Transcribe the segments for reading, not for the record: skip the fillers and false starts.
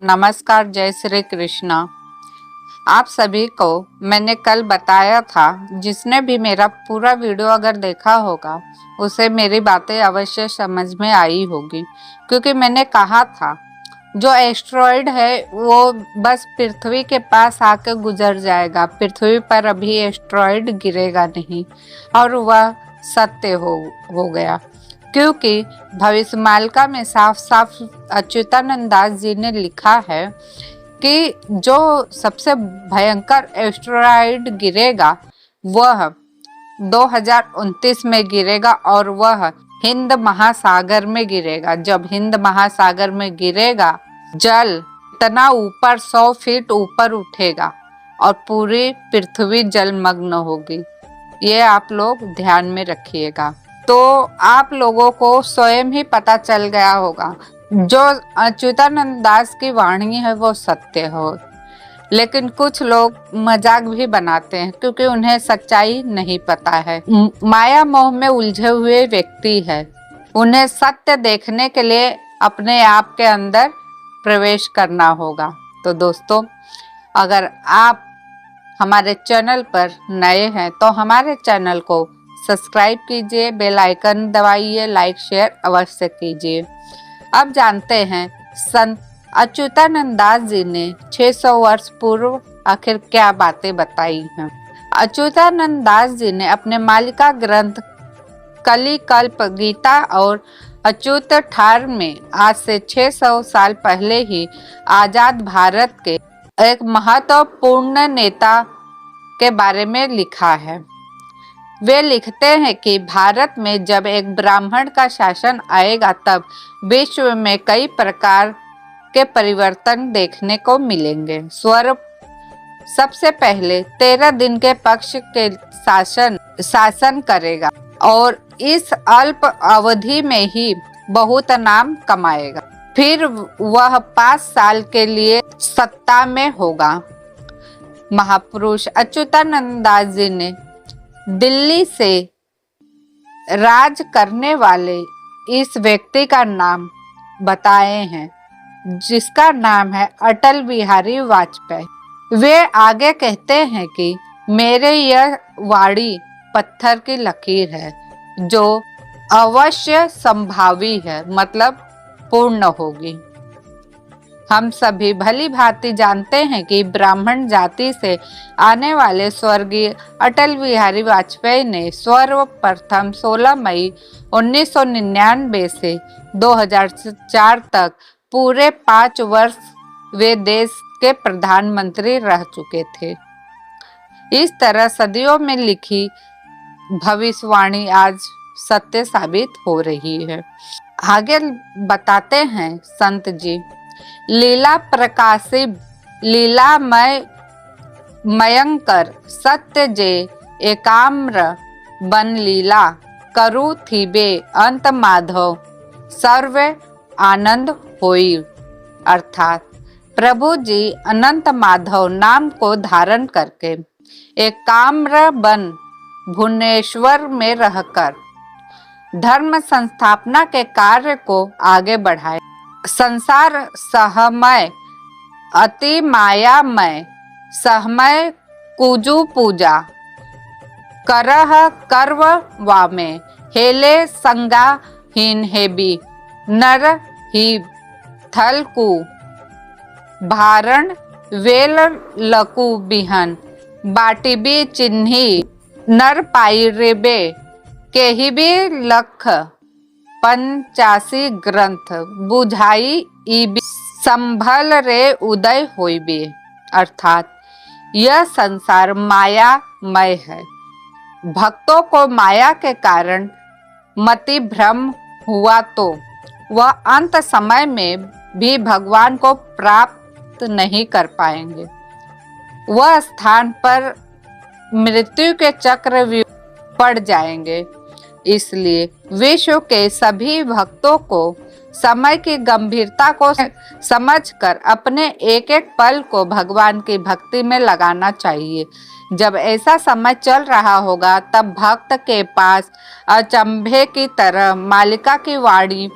नमस्कार, जय श्री कृष्णा। आप सभी को मैंने कल बताया था, जिसने भी मेरा पूरा वीडियो अगर देखा होगा उसे मेरी बातें अवश्य समझ में आई होगी, क्योंकि मैंने कहा था जो एस्ट्रॉयड है वो बस पृथ्वी के पास आकर गुजर जाएगा, पृथ्वी पर अभी एस्ट्रॉयड गिरेगा नहीं, और वह सत्य हो गया। क्योंकि भविष्यमालिका में साफ साफ अच्युतानंद दास जी ने लिखा है कि जो सबसे भयंकर एस्टेरॉयड गिरेगा वह 2029 में गिरेगा, और वह हिंद महासागर में गिरेगा। जब हिंद महासागर में गिरेगा, जल इतना ऊपर 100 फीट ऊपर उठेगा और पूरी पृथ्वी जलमग्न होगी। ये आप लोग ध्यान में रखिएगा। तो आप लोगों को स्वयं ही पता चल गया होगा जो अच्युतानंद दास की वाणी है वो सत्य हो, लेकिन कुछ लोग मजाक भी बनाते हैं क्योंकि उन्हें सच्चाई नहीं पता है। माया मोह में उलझे हुए व्यक्ति है, उन्हें सत्य देखने के लिए अपने आप के अंदर प्रवेश करना होगा। तो दोस्तों, अगर आप हमारे चैनल पर नए हैं तो हमारे चैनल को सब्सक्राइब कीजिए, बेल आइकन दबाइए, लाइक शेयर अवश्य कीजिए। अब जानते हैं संत अच्युतानंद दास जी ने 600 वर्ष पूर्व आखिर क्या बातें बताई हैं। अच्युतानंद दास जी ने अपने मालिका ग्रंथ कली कल्प गीता और अच्युत ठार में आज से 600 साल पहले ही आजाद भारत के एक महत्वपूर्ण नेता के बारे में लिखा है। वे लिखते हैं कि भारत में जब एक ब्राह्मण का शासन आएगा तब विश्व में कई प्रकार के परिवर्तन देखने को मिलेंगे। स्वरूप सबसे पहले 13 दिन के पक्ष के शासन करेगा और इस अल्प अवधि में ही बहुत नाम कमाएगा। फिर वह 5 साल के लिए सत्ता में होगा। महापुरुष अच्युतानंद दास जी ने दिल्ली से राज करने वाले इस व्यक्ति का नाम बताए हैं, जिसका नाम है अटल बिहारी वाजपेयी। वे आगे कहते हैं कि मेरे यह वाणी पत्थर की लकीर है जो अवश्य संभावी है, मतलब पूर्ण होगी। हम सभी भली भांति जानते हैं कि ब्राह्मण जाति से आने वाले स्वर्गीय अटल बिहारी वाजपेयी ने सर्वप्रथम 16 मई 1999 से 2004 तक पूरे 5 वर्ष वे देश के प्रधानमंत्री रह चुके थे। इस तरह सदियों में लिखी भविष्यवाणी आज सत्य साबित हो रही है। आगे बताते हैं संत जी, लीला प्रकाशी लीलामय मयंकर सत्य जे एकाम्र बन लीला करु थीबे अंत माधव सर्व आनंद होई। अर्थात प्रभु जी अनंत माधव नाम को धारण करके एकाम्र बन भुवनेश्वर में रहकर धर्म संस्थापना के कार्य को आगे बढ़ाए। संसार सहमय अति मायामय सहमय कुजु पूजा करह कर्व वामे हेले संगा हीन हेबी नर ही थल कु भारण वेल लकु बिहन बाटिबी चिन्ही नर पाई रेबे केही भी लख 85 ग्रंथ बुझाई इबी संभल रे उदय होइबे। अर्थात यह संसार मायामय है। भक्तों को माया के कारण मति भ्रम हुआ तो वह अंत समय में भी भगवान को प्राप्त नहीं कर पाएंगे। वह स्थान पर मृत्यु के चक्र पड़ जाएंगे। इसलिए विश्व के सभी भक्तों को समय की गंभीरता को समझकर अपने एक एक पल को भगवान की भक्ति में लगाना चाहिए। जब ऐसा समय चल रहा होगा तब भक्त के पास अचंभे की तरह मालिका की वाणी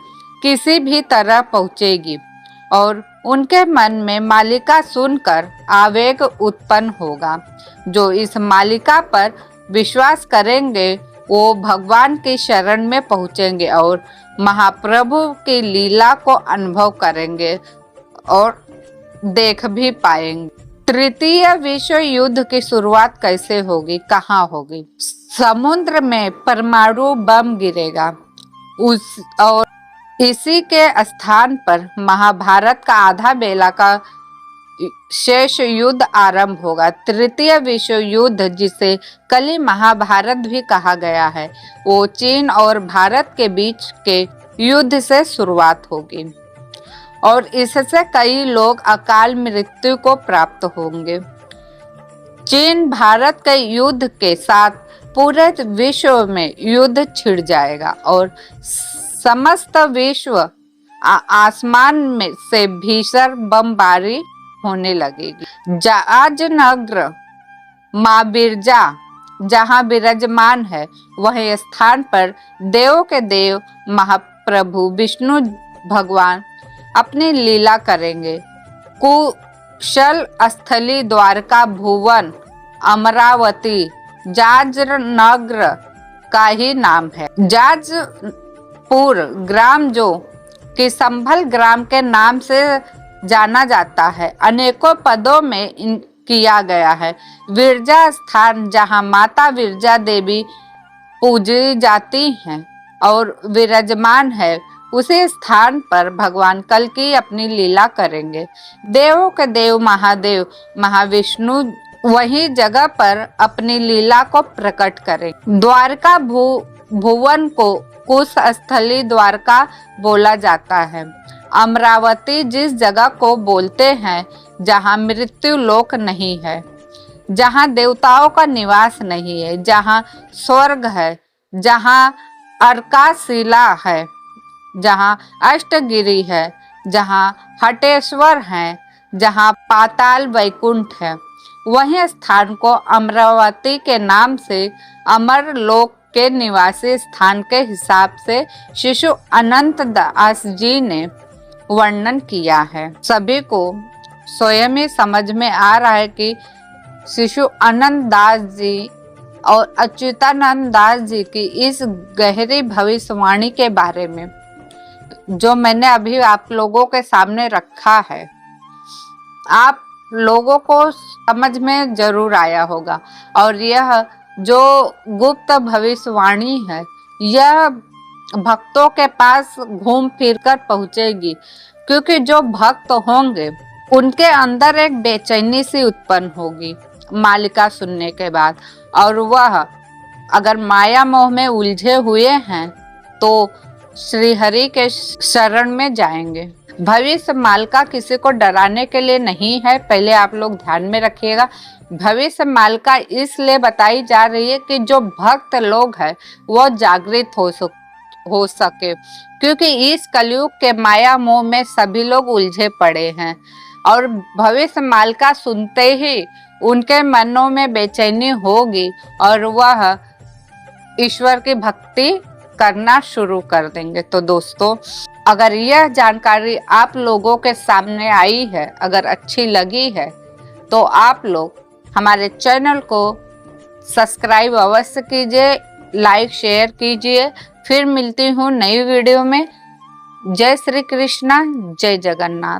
किसी भी तरह पहुंचेगी और उनके मन में मालिका सुनकर आवेग उत्पन्न होगा। जो इस मालिका पर विश्वास करेंगे वो भगवान की शरण में पहुंचेंगे और महाप्रभु की लीला को अनुभव करेंगे और देख भी पाएंगे। तृतीय विश्व युद्ध की शुरुआत कैसे होगी, कहाँ होगी? समुद्र में परमाणु बम गिरेगा और इसी के स्थान पर महाभारत का आधा बेला का शेष युद्ध आरंभ होगा। तृतीय विश्व युद्ध, जिसे कली महाभारत भी कहा गया है, वो चीन और भारत के बीच के युद्ध से शुरुआत होगी और इससे कई लोग अकाल मृत्यु को प्राप्त होंगे। चीन भारत के युद्ध के साथ पूरे विश्व में युद्ध छिड़ जाएगा और समस्त विश्व आसमान में से भीषण बमबारी होने लगेगी। जहाजनगर माँ बिरजा जहाँ विराजमान है, वह स्थान पर देव के देव महाप्रभु विष्णु भगवान अपनी लीला करेंगे। कुशल स्थली द्वारका भुवन अमरावती जाजनगर का ही नाम है। जाजपुर ग्राम, जो कि संभल ग्राम के नाम से जाना जाता है, अनेकों पदों में किया गया है। विरजा स्थान, जहाँ माता विरजा देवी पूजी जाती हैं और विराजमान है, उसी स्थान पर भगवान कल्कि अपनी लीला करेंगे। देवों के देव महादेव महाविष्णु वही जगह पर अपनी लीला को प्रकट करें। द्वारका भुवन को कुश स्थली द्वारका बोला जाता है। अमरावती जिस जगह को बोलते हैं जहाँ मृत्यु लोक नहीं है, जहाँ देवताओं का निवास नहीं है, जहाँ स्वर्ग है, जहाँ अर्काशिला है, जहाँ अष्टगिरी है, जहाँ हटेश्वर है, जहाँ पाताल वैकुंठ है, वही स्थान को अमरावती के नाम से अमर लोक के निवासी स्थान के हिसाब से शिशु अनंत दास जी ने वर्णन किया है। सभी को स्वयं ही समझ में आ रहा है कि शिशु अनंत दास जी और अच्युतानंद दास जी की इस गहरी भविष्यवाणी के बारे में जो मैंने अभी आप लोगों के सामने रखा है, आप लोगों को समझ में जरूर आया होगा। और यह जो गुप्त भविष्यवाणी है, यह भक्तों के पास घूम फिर कर पहुंचेगी, क्योंकि जो भक्त होंगे उनके अंदर एक बेचैनी सी उत्पन्न होगी मालिका सुनने के बाद, और वह अगर माया मोह में उलझे हुए हैं तो श्री हरि के शरण में जाएंगे। भविष्य मालिका किसी को डराने के लिए नहीं है, पहले आप लोग ध्यान में रखिएगा। भविष्य मालिका इसलिए बताई जा रही है कि जो भक्त लोग हैं वो जागृत हो सके, क्योंकि इस कलयुग के माया मोह में सभी लोग उलझे पड़े हैं और भविष्य मालिका सुनते ही उनके मनों में बेचैनी होगी और वह ईश्वर की भक्ति करना शुरू कर देंगे। तो दोस्तों, अगर यह जानकारी आप लोगों के सामने आई है, अगर अच्छी लगी है, तो आप लोग हमारे चैनल को सब्सक्राइब अवश्य कीजिए, लाइक शेयर कीजिए। फिर मिलती हूँ नई वीडियो में। जय श्री कृष्णा, जय जगन्नाथ।